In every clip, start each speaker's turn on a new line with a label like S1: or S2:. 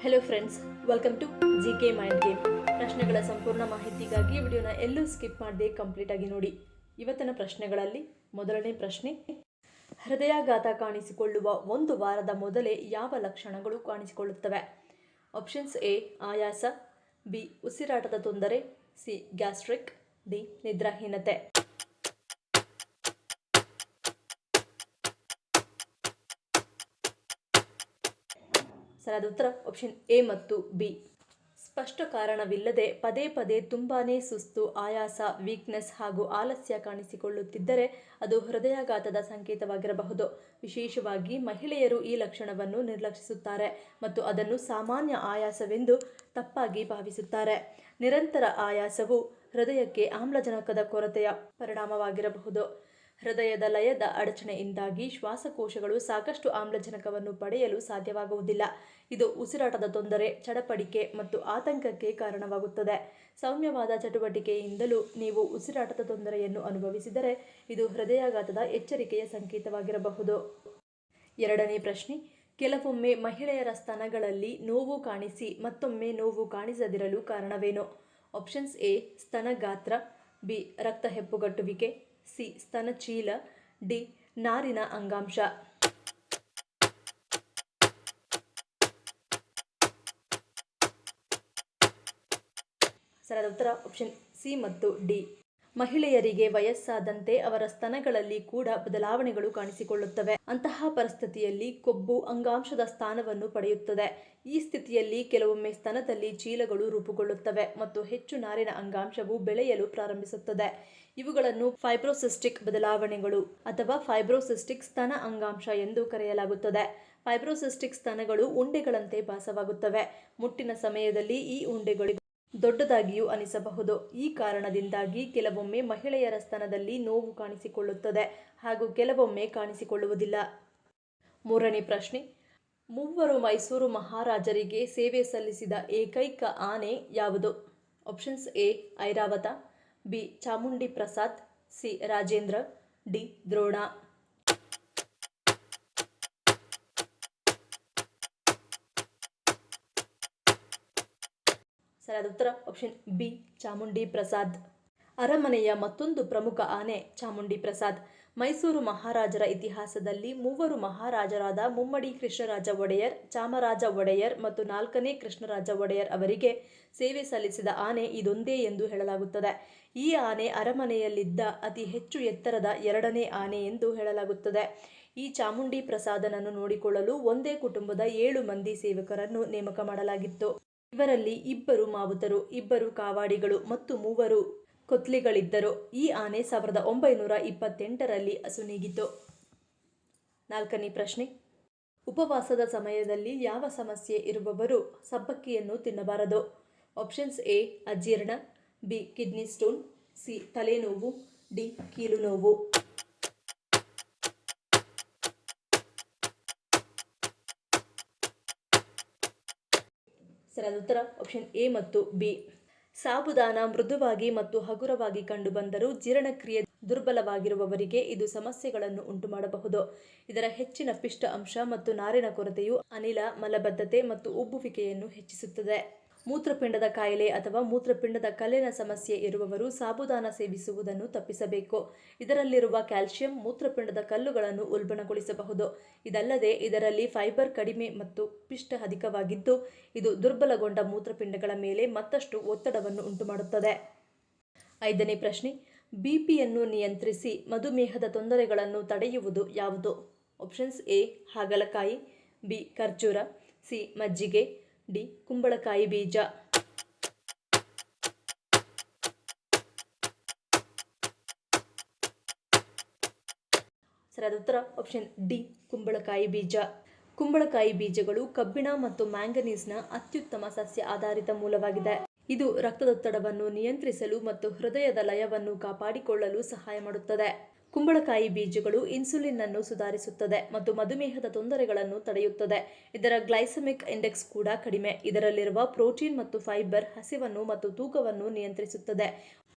S1: Hello friends, welcome to GK mind game. ಪ್ರಶ್ನೆಗಳ ಸಂಪೂರ್ಣ ಮಾಹಿತಿಗಾಗಿ ವಿಡಿಯೋನ ಎಲ್ಲೂ ಸ್ಕಿಪ್ ಮಾಡದೆ ಕಂಪ್ಲೀಟ್ ಆಗಿ ನೋಡಿ. ಇವತ್ತಿನ ಪ್ರಶ್ನೆಗಳಲ್ಲಿ ಮೊದಲನೇ ಪ್ರಶ್ನೆ, ಹೃದಯಾಘಾತ ಕಾಣಿಸಿಕೊಳ್ಳುವ ಒಂದು ವಾರದ ಮೊದಲೇ ಯಾವ ಲಕ್ಷಣಗಳು ಕಾಣಿಸಿಕೊಳ್ಳುತ್ತವೆ? ಆಪ್ಷನ್ಸ್ ಎ ಆಯಾಸ, ಬಿ ಉಸಿರಾಟದ ತೊಂದರೆ, ಸಿ ಗ್ಯಾಸ್ಟ್ರಿಕ್, ಡಿ ನಿದ್ರಾಹೀನತೆ. ಸರಿಯಾದ ಉತ್ತರ ಆಪ್ಷನ್ ಎ ಮತ್ತು ಬಿ. ಸ್ಪಷ್ಟ ಕಾರಣವಿಲ್ಲದೆ ಪದೇ ಪದೇ ತುಂಬಾನೇ ಸುಸ್ತು, ಆಯಾಸ, ವೀಕ್ನೆಸ್ ಹಾಗೂ ಆಲಸ್ಯ ಕಾಣಿಸಿಕೊಳ್ಳುತ್ತಿದ್ದರೆ ಅದು ಹೃದಯಾಘಾತದ ಸಂಕೇತವಾಗಿರಬಹುದು. ವಿಶೇಷವಾಗಿ ಮಹಿಳೆಯರು ಈ ಲಕ್ಷಣವನ್ನು ನಿರ್ಲಕ್ಷಿಸುತ್ತಾರೆ ಮತ್ತು ಅದನ್ನು ಸಾಮಾನ್ಯ ಆಯಾಸವೆಂದು ತಪ್ಪಾಗಿ ಭಾವಿಸುತ್ತಾರೆ. ನಿರಂತರ ಆಯಾಸವು ಹೃದಯಕ್ಕೆ ಆಮ್ಲಜನಕದ ಕೊರತೆಯ ಪರಿಣಾಮವಾಗಿರಬಹುದು. ಹೃದಯದ ಲಯದ ಅಡಚಣೆಯಿಂದಾಗಿ ಶ್ವಾಸಕೋಶಗಳು ಸಾಕಷ್ಟು ಆಮ್ಲಜನಕವನ್ನು ಪಡೆಯಲು ಸಾಧ್ಯವಾಗುವುದಿಲ್ಲ. ಇದು ಉಸಿರಾಟದ ತೊಂದರೆ, ಚಡಪಡಿಕೆ ಮತ್ತು ಆತಂಕಕ್ಕೆ ಕಾರಣವಾಗುತ್ತದೆ. ಸೌಮ್ಯವಾದ ಚಟುವಟಿಕೆಯಿಂದಲೂ ನೀವು ಉಸಿರಾಟದ ತೊಂದರೆಯನ್ನು ಅನುಭವಿಸಿದರೆ ಇದು ಹೃದಯಾಘಾತದ ಎಚ್ಚರಿಕೆಯ ಸಂಕೇತವಾಗಿರಬಹುದು. ಎರಡನೇ ಪ್ರಶ್ನೆ, ಕೆಲವೊಮ್ಮೆ ಮಹಿಳೆಯರ ಸ್ತನಗಳಲ್ಲಿ ನೋವು ಕಾಣಿಸಿ ಮತ್ತೊಮ್ಮೆ ನೋವು ಕಾಣಿಸದಿರಲು ಕಾರಣವೇನು? ಆಪ್ಷನ್ಸ್ ಎ ಸ್ತನ ಗಾತ್ರ, ಬಿ ರಕ್ತ ಹೆಪ್ಪುಗಟ್ಟುವಿಕೆ, ಸಿ ಸ್ತನ ಚೀಲ, ಡಿ ನಾರಿನ ಅಂಗಾಂಶ. ಸರಿಯಾದ ಉತ್ತರ ಆಪ್ಷನ್ ಸಿ ಮತ್ತು ಡಿ. ಮಹಿಳೆಯರಿಗೆ ವಯಸ್ಸಾದಂತೆ ಅವರ ಸ್ತನಗಳಲ್ಲಿ ಕೂಡ ಬದಲಾವಣೆಗಳು ಕಾಣಿಸಿಕೊಳ್ಳುತ್ತವೆ. ಅಂತಹ ಪರಿಸ್ಥಿತಿಯಲ್ಲಿ ಕೊಬ್ಬು ಅಂಗಾಂಶದ ಸ್ಥಾನವನ್ನು ಪಡೆಯುತ್ತದೆ. ಈ ಸ್ಥಿತಿಯಲ್ಲಿ ಕೆಲವೊಮ್ಮೆ ಸ್ತನದಲ್ಲಿ ಚೀಲಗಳು ರೂಪುಗೊಳ್ಳುತ್ತವೆ ಮತ್ತು ಹೆಚ್ಚು ನಾರಿನ ಅಂಗಾಂಶವು ಬೆಳೆಯಲು ಪ್ರಾರಂಭಿಸುತ್ತದೆ. ಇವುಗಳನ್ನು ಫೈಬ್ರೋಸಿಸ್ಟಿಕ್ ಬದಲಾವಣೆಗಳು ಅಥವಾ ಫೈಬ್ರೋಸಿಸ್ಟಿಕ್ ಸ್ತನ ಅಂಗಾಂಶ ಎಂದು ಕರೆಯಲಾಗುತ್ತದೆ. ಫೈಬ್ರೋಸಿಸ್ಟಿಕ್ ಸ್ತನಗಳು ಉಂಡೆಗಳಂತೆ ಭಾಸವಾಗುತ್ತವೆ. ಮುಟ್ಟಿನ ಸಮಯದಲ್ಲಿ ಈ ಉಂಡೆಗಳು ದೊಡ್ಡದಾಗಿಯೂ ಅನಿಸಬಹುದು. ಈ ಕಾರಣದಿಂದಾಗಿ ಕೆಲವೊಮ್ಮೆ ಮಹಿಳೆಯರ ಸ್ತನದಲ್ಲಿ ನೋವು ಕಾಣಿಸಿಕೊಳ್ಳುತ್ತದೆ ಹಾಗೂ ಕೆಲವೊಮ್ಮೆ ಕಾಣಿಸಿಕೊಳ್ಳುವುದಿಲ್ಲ. ಮೂರನೇ ಪ್ರಶ್ನೆ, ಮೂವರು ಮೈಸೂರು ಮಹಾರಾಜರಿಗೆ ಸೇವೆ ಸಲ್ಲಿಸಿದ ಏಕೈಕ ಆನೆ ಯಾವುದು? Options A Airavata, B Chamundi Prasad, C Rajendra, D Drona. ಸರಿಯಾದ ಉತ್ತರ ಆಪ್ಷನ್ ಬಿ ಚಾಮುಂಡಿ ಪ್ರಸಾದ್. ಅರಮನೆಯ ಮತ್ತೊಂದು ಪ್ರಮುಖ ಆನೆ ಚಾಮುಂಡಿ ಪ್ರಸಾದ್. ಮೈಸೂರು ಮಹಾರಾಜರ ಇತಿಹಾಸದಲ್ಲಿ ಮೂವರು ಮಹಾರಾಜರಾದ ಮುಮ್ಮಡಿ ಕೃಷ್ಣರಾಜ ಒಡೆಯರ್, ಚಾಮರಾಜ ಒಡೆಯರ್ ಮತ್ತು 4ನೇ ಕೃಷ್ಣರಾಜ ಒಡೆಯರ್ ಅವರಿಗೆ ಸೇವೆ ಸಲ್ಲಿಸಿದ ಆನೆ ಇದೊಂದೇ ಎಂದು ಹೇಳಲಾಗುತ್ತದೆ. ಈ ಆನೆ ಅರಮನೆಯಲ್ಲಿದ್ದ ಅತಿ ಹೆಚ್ಚು ಎತ್ತರದ 2ನೇ ಆನೆ ಎಂದು ಹೇಳಲಾಗುತ್ತದೆ. ಈ ಚಾಮುಂಡಿ ಪ್ರಸಾದನನ್ನು ನೋಡಿಕೊಳ್ಳಲು ಒಂದೇ ಕುಟುಂಬದ 7 ಮಂದಿ ಸೇವಕರನ್ನು ನೇಮಕ ಮಾಡಲಾಗಿತ್ತು. ಇವರಲ್ಲಿ 2 ಮಾವುತರು, 2 ಕಾವಾಡಿಗಳು ಮತ್ತು 3 ಕೊತ್ಲಿಗಳಿದ್ದರು. ಈ ಆನೆ 1928ರಲ್ಲಿ ಅಸುನೀಗಿತು. ನಾಲ್ಕನೇ ಪ್ರಶ್ನೆ, ಉಪವಾಸದ ಸಮಯದಲ್ಲಿ ಯಾವ ಸಮಸ್ಯೆ ಇರುವವರು ಸಬ್ಬಕ್ಕಿಯನ್ನು ತಿನ್ನಬಾರದು? ಆಪ್ಷನ್ಸ್ ಎ ಅಜೀರ್ಣ, ಬಿ ಕಿಡ್ನಿ ಸ್ಟೋನ್, ಸಿ ತಲೆನೋವು, ಡಿ ಕೀಲು ನೋವು. ಸರಿಯಾದ ಉತ್ತರ ಆಪ್ಷನ್ ಎ ಮತ್ತು ಬಿ. ಸಾಬುದಾನ ಮೃದುವಾಗಿ ಮತ್ತು ಹಗುರವಾಗಿ ಕಂಡುಬಂದರೂ ಜೀರ್ಣಕ್ರಿಯೆ ದುರ್ಬಲವಾಗಿರುವವರಿಗೆ ಇದು ಸಮಸ್ಯೆಗಳನ್ನು ಉಂಟುಮಾಡಬಹುದು. ಇದರ ಹೆಚ್ಚಿನ ಪಿಷ್ಟ ಅಂಶ ಮತ್ತು ನಾರಿನ ಕೊರತೆಯು ಅನಿಲ, ಮಲಬದ್ಧತೆ ಮತ್ತು ಉಬ್ಬುವಿಕೆಯನ್ನು ಹೆಚ್ಚಿಸುತ್ತದೆ. ಮೂತ್ರಪಿಂಡದ ಕಾಯಿಲೆ ಅಥವಾ ಮೂತ್ರಪಿಂಡದ ಕಲ್ಲಿನ ಸಮಸ್ಯೆ ಇರುವವರು ಸಾಬುದಾನ ಸೇವಿಸುವುದನ್ನು ತಪ್ಪಿಸಬೇಕು. ಇದರಲ್ಲಿರುವ ಕ್ಯಾಲ್ಸಿಯಂ ಮೂತ್ರಪಿಂಡದ ಕಲ್ಲುಗಳನ್ನು ಉಲ್ಬಣಗೊಳಿಸಬಹುದು. ಇದಲ್ಲದೆ ಇದರಲ್ಲಿ ಫೈಬರ್ ಕಡಿಮೆ ಮತ್ತು ಪಿಷ್ಟ ಅಧಿಕವಾಗಿದ್ದು ಇದು ದುರ್ಬಲಗೊಂಡ ಮೂತ್ರಪಿಂಡಗಳ ಮೇಲೆ ಮತ್ತಷ್ಟು ಒತ್ತಡವನ್ನು ಉಂಟುಮಾಡುತ್ತದೆ. ಐದನೇ ಪ್ರಶ್ನೆ, ಬಿಪಿಯನ್ನು ನಿಯಂತ್ರಿಸಿ ಮಧುಮೇಹದ ತೊಂದರೆಗಳನ್ನು ತಡೆಯುವುದು ಯಾವುದು? ಆಪ್ಷನ್ಸ್ ಎ ಹಾಗಲಕಾಯಿ, ಬಿ ಖರ್ಜೂರ, ಸಿ ಮಜ್ಜಿಗೆ, ಡಿ ಕುಂಬಳಕಾಯಿ ಬೀಜ. ಸರಿಯಾದ ಉತ್ತರ ಆಪ್ಷನ್ ಡಿ ಕುಂಬಳಕಾಯಿ ಬೀಜ. ಕುಂಬಳಕಾಯಿ ಬೀಜಗಳು ಕಬ್ಬಿಣ ಮತ್ತು ಮ್ಯಾಂಗನೀಸ್ನ ಅತ್ಯುತ್ತಮ ಸಸ್ಯ ಆಧಾರಿತ ಮೂಲವಾಗಿದೆ. ಇದು ರಕ್ತದೊತ್ತಡವನ್ನು ನಿಯಂತ್ರಿಸಲು ಮತ್ತು ಹೃದಯದ ಲಯವನ್ನು ಕಾಪಾಡಿಕೊಳ್ಳಲು ಸಹಾಯ ಮಾಡುತ್ತದೆ. ಕುಂಬಳಕಾಯಿ ಬೀಜಗಳು ಇನ್ಸುಲಿನ್ ಅನ್ನು ಸುಧಾರಿಸುತ್ತದೆ ಮತ್ತು ಮಧುಮೇಹದ ತೊಂದರೆಗಳನ್ನು ತಡೆಯುತ್ತದೆ. ಇದರ ಗ್ಲೈಸೆಮಿಕ್ ಇಂಡೆಕ್ಸ್ ಕೂಡ ಕಡಿಮೆ. ಇದರಲ್ಲಿರುವ ಪ್ರೋಟೀನ್ ಮತ್ತು ಫೈಬರ್ ಹಸಿವನ್ನು ಮತ್ತು ತೂಕವನ್ನು ನಿಯಂತ್ರಿಸುತ್ತದೆ.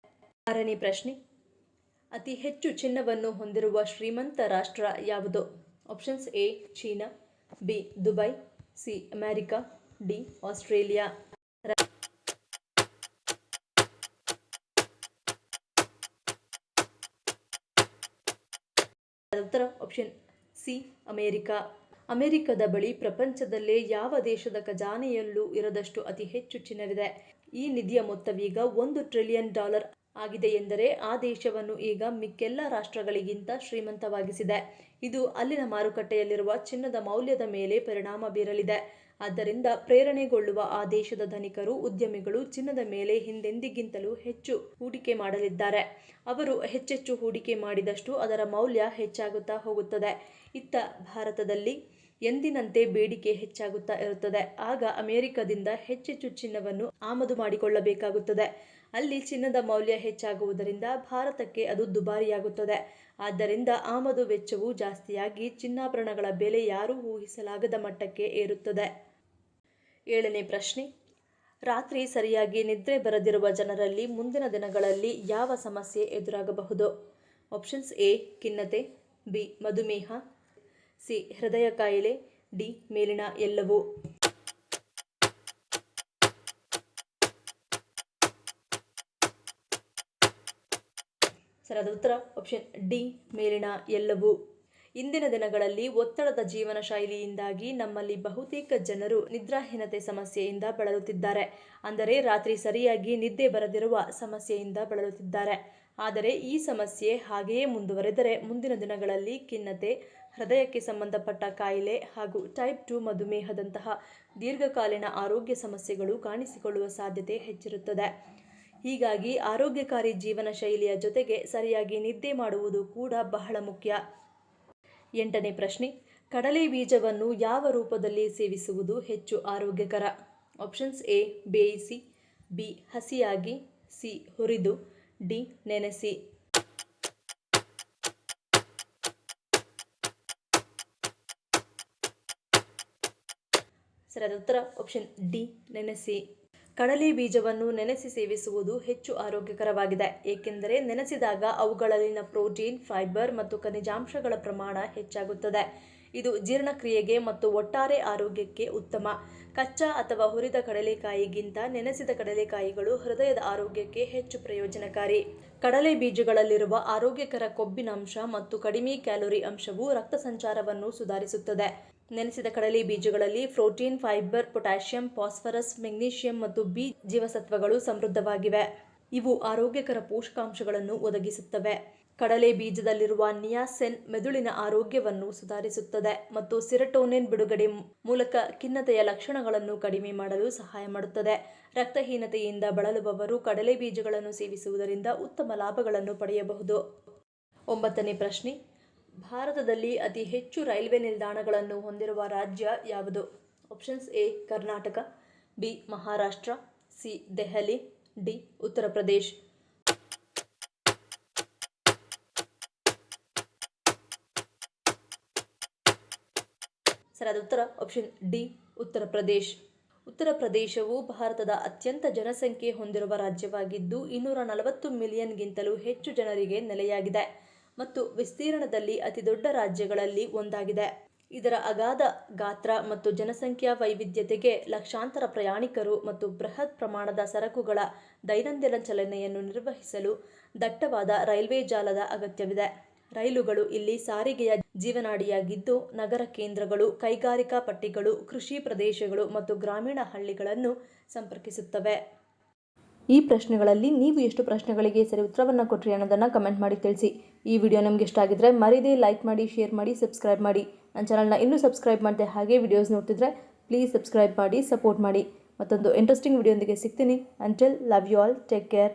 S1: ಆರನೇ ಪ್ರಶ್ನೆ, ಅತಿ ಹೆಚ್ಚು ಚಿನ್ನವನ್ನು ಹೊಂದಿರುವ ಶ್ರೀಮಂತ ರಾಷ್ಟ್ರ ಯಾವುದು? Options A China, B Dubai, C America, D Australia. ಉತ್ತರ ಆಪ್ಷನ್ ಸಿ ಅಮೆರಿಕ. ಅಮೆರಿಕದ ಬಳಿ ಪ್ರಪಂಚದಲ್ಲೇ ಯಾವ ದೇಶದ ಖಜಾನೆಯಲ್ಲೂ ಇರದಷ್ಟು ಅತಿ ಹೆಚ್ಚು ಚಿನ್ನವಿದೆ. ಈ ನಿಧಿಯ ಮೊತ್ತವೀಗ $1 ಟ್ರಿಲಿಯನ್ ಆಗಿದೆ ಎಂದರೆ ಆ ದೇಶವನ್ನು ಈಗ ಮಿಕ್ಕೆಲ್ಲ ರಾಷ್ಟ್ರಗಳಿಗಿಂತ ಶ್ರೀಮಂತವಾಗಿಸಿದೆ. ಇದು ಅಲ್ಲಿನ ಮಾರುಕಟ್ಟೆಯಲ್ಲಿರುವ ಚಿನ್ನದ ಮೌಲ್ಯದ ಮೇಲೆ ಪರಿಣಾಮ ಬೀರಲಿದೆ. ಆದ್ದರಿಂದ ಪ್ರೇರಣೆಗೊಳ್ಳುವ ಆ ದೇಶದ ಧನಿಕರು, ಉದ್ಯಮಿಗಳು ಚಿನ್ನದ ಮೇಲೆ ಹಿಂದೆಂದಿಗಿಂತಲೂ ಹೆಚ್ಚು ಹೂಡಿಕೆ ಮಾಡಲಿದ್ದಾರೆ. ಅವರು ಹೆಚ್ಚೆಚ್ಚು ಹೂಡಿಕೆ ಮಾಡಿದಷ್ಟು ಅದರ ಮೌಲ್ಯ ಹೆಚ್ಚಾಗುತ್ತಾ ಹೋಗುತ್ತದೆ. ಇತ್ತ ಭಾರತದಲ್ಲಿ ಎಂದಿನಂತೆ ಬೇಡಿಕೆ ಹೆಚ್ಚಾಗುತ್ತಾ ಇರುತ್ತದೆ. ಆಗ ಅಮೆರಿಕದಿಂದ ಹೆಚ್ಚೆಚ್ಚು ಚಿನ್ನವನ್ನು ಆಮದು ಮಾಡಿಕೊಳ್ಳಬೇಕಾಗುತ್ತದೆ. ಅಲ್ಲಿ ಚಿನ್ನದ ಮೌಲ್ಯ ಹೆಚ್ಚಾಗುವುದರಿಂದ ಭಾರತಕ್ಕೆ ಅದು ದುಬಾರಿಯಾಗುತ್ತದೆ. ಆದ್ದರಿಂದ ಆಮದು ವೆಚ್ಚವೂ ಜಾಸ್ತಿಯಾಗಿ ಚಿನ್ನಾಭರಣಗಳ ಬೆಲೆ ಯಾರೂ ಊಹಿಸಲಾಗದ ಮಟ್ಟಕ್ಕೆ ಏರುತ್ತದೆ. 7ನೇ ಪ್ರಶ್ನೆ. ರಾತ್ರಿ ಸರಿಯಾಗಿ ನಿದ್ರೆ ಬರದಿರುವ ಜನರಲ್ಲಿ ಮುಂದಿನ ದಿನಗಳಲ್ಲಿ ಯಾವ ಸಮಸ್ಯೆ ಎದುರಾಗಬಹುದು? ಆಪ್ಷನ್ಸ್ ಎ ಖಿನ್ನತೆ, ಬಿ ಮಧುಮೇಹ, ಸಿ ಹೃದಯ ಕಾಯಿಲೆ, ಡಿ ಮೇಲಿನ ಎಲ್ಲವೂ. ಸರಿಯಾದ ಉತ್ತರ ಆಪ್ಷನ್ ಡಿ ಮೇಲಿನ ಎಲ್ಲವೂ. ಇಂದಿನ ದಿನಗಳಲ್ಲಿ ಒತ್ತಡದ ಜೀವನ ಶೈಲಿಯಿಂದಾಗಿ ನಮ್ಮಲ್ಲಿ ಬಹುತೇಕ ಜನರು ನಿದ್ರಾಹೀನತೆ ಸಮಸ್ಯೆಯಿಂದ ಬಳಲುತ್ತಿದ್ದಾರೆ. ಅಂದರೆ ರಾತ್ರಿ ಸರಿಯಾಗಿ ನಿದ್ದೆ ಬರದಿರುವ ಸಮಸ್ಯೆಯಿಂದ ಬಳಲುತ್ತಿದ್ದಾರೆ. ಆದರೆ ಈ ಸಮಸ್ಯೆ ಹಾಗೆಯೇ ಮುಂದುವರೆದರೆ ಮುಂದಿನ ದಿನಗಳಲ್ಲಿ ಖಿನ್ನತೆ, ಹೃದಯಕ್ಕೆ ಸಂಬಂಧಪಟ್ಟ ಕಾಯಿಲೆ ಹಾಗೂ ಟೈಪ್ 2 ಮಧುಮೇಹದಂತಹ ದೀರ್ಘಕಾಲೀನ ಆರೋಗ್ಯ ಸಮಸ್ಯೆಗಳು ಕಾಣಿಸಿಕೊಳ್ಳುವ ಸಾಧ್ಯತೆ ಹೆಚ್ಚಿರುತ್ತದೆ. ಹೀಗಾಗಿ ಆರೋಗ್ಯಕಾರಿ ಜೀವನ ಶೈಲಿಯ ಜೊತೆಗೆ ಸರಿಯಾಗಿ ನಿದ್ದೆ ಮಾಡುವುದು ಕೂಡ ಬಹಳ ಮುಖ್ಯ. 8ನೇ ಪ್ರಶ್ನೆ. ಕಡಲೆ ಬೀಜವನ್ನು ಯಾವ ರೂಪದಲ್ಲಿ ಸೇವಿಸುವುದು ಹೆಚ್ಚು ಆರೋಗ್ಯಕರ? ಆಪ್ಷನ್ಸ್ ಎ ಬೇಯಿಸಿ, ಬಿ ಹಸಿಯಾಗಿ, ಸಿ ಹುರಿದು, ಡಿ ನೆನೆಸಿ. ಸರಿಯಾದ ಉತ್ತರ ಆಪ್ಷನ್ ಡಿ ನೆನೆಸಿ. ಕಡಲೆ ಬೀಜವನ್ನು ನೆನೆಸಿ ಸೇವಿಸುವುದು ಹೆಚ್ಚು ಆರೋಗ್ಯಕರವಾಗಿದೆ. ಏಕೆಂದರೆ ನೆನೆಸಿದಾಗ ಅವುಗಳಲ್ಲಿನ ಪ್ರೋಟೀನ್, ಫೈಬರ್ ಮತ್ತು ಖನಿಜಾಂಶಗಳ ಪ್ರಮಾಣ ಹೆಚ್ಚಾಗುತ್ತದೆ. ಇದು ಜೀರ್ಣಕ್ರಿಯೆಗೆ ಮತ್ತು ಒಟ್ಟಾರೆ ಆರೋಗ್ಯಕ್ಕೆ ಉತ್ತಮ. ಕಚ್ಚಾ ಅಥವಾ ಹುರಿದ ಕಡಲೆಕಾಯಿಗಿಂತ ನೆನೆಸಿದ ಕಡಲೆಕಾಯಿಗಳು ಹೃದಯದ ಆರೋಗ್ಯಕ್ಕೆ ಹೆಚ್ಚು ಪ್ರಯೋಜನಕಾರಿ. ಕಡಲೆ ಬೀಜಗಳಲ್ಲಿರುವ ಆರೋಗ್ಯಕರ ಕೊಬ್ಬಿನ ಅಂಶ ಮತ್ತು ಕಡಿಮೆ ಕ್ಯಾಲೋರಿ ಅಂಶವು ರಕ್ತ ಸಂಚಾರವನ್ನು ಸುಧಾರಿಸುತ್ತದೆ. ನೆನೆಸಿದ ಕಡಲೆ ಬೀಜಗಳಲ್ಲಿ protein, fibre, potassium, phosphorus, magnesium ಮತ್ತು ಬಿ ಜೀವಸತ್ವಗಳು ಸಮೃದ್ಧವಾಗಿವೆ. ಇವು ಆರೋಗ್ಯಕರ ಪೋಷಕಾಂಶಗಳನ್ನು ಒದಗಿಸುತ್ತವೆ. ಕಡಲೆ ಬೀಜದಲ್ಲಿರುವ ನಿಯಾಸಿನ್ ಮೆದುಳಿನ ಆರೋಗ್ಯವನ್ನು ಸುಧಾರಿಸುತ್ತದೆ ಮತ್ತು ಸೆರೋಟೋನಿನ್ ಬಿಡುಗಡೆ ಮೂಲಕ ಖಿನ್ನತೆಯ ಲಕ್ಷಣಗಳನ್ನು ಕಡಿಮೆ ಮಾಡಲು ಸಹಾಯ ಮಾಡುತ್ತದೆ. ರಕ್ತಹೀನತೆಯಿಂದ ಬಳಲುವವರು ಕಡಲೆ ಬೀಜಗಳನ್ನು ಸೇವಿಸುವುದರಿಂದ ಉತ್ತಮ ಲಾಭಗಳನ್ನು ಪಡೆಯಬಹುದು. 9ನೇ ಪ್ರಶ್ನೆ. ಭಾರತದಲ್ಲಿ ಅತಿ ಹೆಚ್ಚು ರೈಲ್ವೆ ನಿಲ್ದಾಣಗಳನ್ನು ಹೊಂದಿರುವ ರಾಜ್ಯ ಯಾವುದು? Options A Karnataka, B Maharashtra, C Delhi, D Uttar Pradesh. ಸರಿಯಾದ ಉತ್ತರ ಆಪ್ಷನ್ ಡಿ ಉತ್ತರ ಪ್ರದೇಶ್. ಉತ್ತರ ಪ್ರದೇಶವು ಭಾರತದ ಅತ್ಯಂತ ಜನಸಂಖ್ಯೆ ಹೊಂದಿರುವ ರಾಜ್ಯವಾಗಿದ್ದು 240 ಮಿಲಿಯನ್ಗಿಂತಲೂ ಹೆಚ್ಚು ಜನರಿಗೆ ನೆಲೆಯಾಗಿದೆ ಮತ್ತು ವಿಸ್ತೀರ್ಣದಲ್ಲಿ ಅತಿದೊಡ್ಡ ರಾಜ್ಯಗಳಲ್ಲಿ ಒಂದಾಗಿದೆ. ಇದರ ಅಗಾಧ ಗಾತ್ರ ಮತ್ತು ಜನಸಂಖ್ಯಾ ವೈವಿಧ್ಯತೆಗೆ ಲಕ್ಷಾಂತರ ಪ್ರಯಾಣಿಕರು ಮತ್ತು ಬೃಹತ್ ಪ್ರಮಾಣದ ಸರಕುಗಳ ದೈನಂದಿನ ಚಲನೆಯನ್ನು ನಿರ್ವಹಿಸಲು ದಟ್ಟವಾದ ರೈಲ್ವೆ ಜಾಲದ ಅಗತ್ಯವಿದೆ. ರೈಲುಗಳು ಇಲ್ಲಿ ಸಾರಿಗೆಯ ಜೀವನಾಡಿಯಾಗಿದ್ದು ನಗರ ಕೇಂದ್ರಗಳು, ಕೈಗಾರಿಕಾ ಪಟ್ಟಿಗಳು, ಕೃಷಿ ಪ್ರದೇಶಗಳು ಮತ್ತು ಗ್ರಾಮೀಣ ಹಳ್ಳಿಗಳನ್ನು ಸಂಪರ್ಕಿಸುತ್ತವೆ. ಈ ಪ್ರಶ್ನೆಗಳಲ್ಲಿ ನೀವು ಎಷ್ಟು ಪ್ರಶ್ನೆಗಳಿಗೆ ಸರಿ ಉತ್ತರವನ್ನು ಕೊಟ್ಟರಿ ಅನ್ನೋದನ್ನು ಕಮೆಂಟ್ ಮಾಡಿ ತಿಳಿಸಿ. ಈ ವಿಡಿಯೋ ನಿಮಗೆ ಇಷ್ಟ ಆಗಿದ್ರೆ ಮರಿದೇ ಲೈಕ್ ಮಾಡಿ, ಶೇರ್ ಮಾಡಿ, ಸಬ್ಸ್ಕ್ರೈಬ್ ಮಾಡಿ. ನನ್ನ ಚಾನಲ್ನ ಇನ್ನೂ ಸಬ್ಸ್ಕ್ರೈಬ್ ಮಾಡಿದೆ ಹಾಗೆ ವಿಡಿಯೋಸ್ ನೋಡ್ತಿದ್ರೆ ಪ್ಲೀಸ್ ಸಬ್ಸ್ಕ್ರೈಬ್ ಮಾಡಿ, ಸಪೋರ್ಟ್ ಮಾಡಿ. ಮತ್ತೊಂದು ಇಂಟ್ರೆಸ್ಟಿಂಗ್ ವಿಡಿಯೋದೊಂದಿಗೆ ಸಿಗ್ತೀನಿ. Until love you all, take care.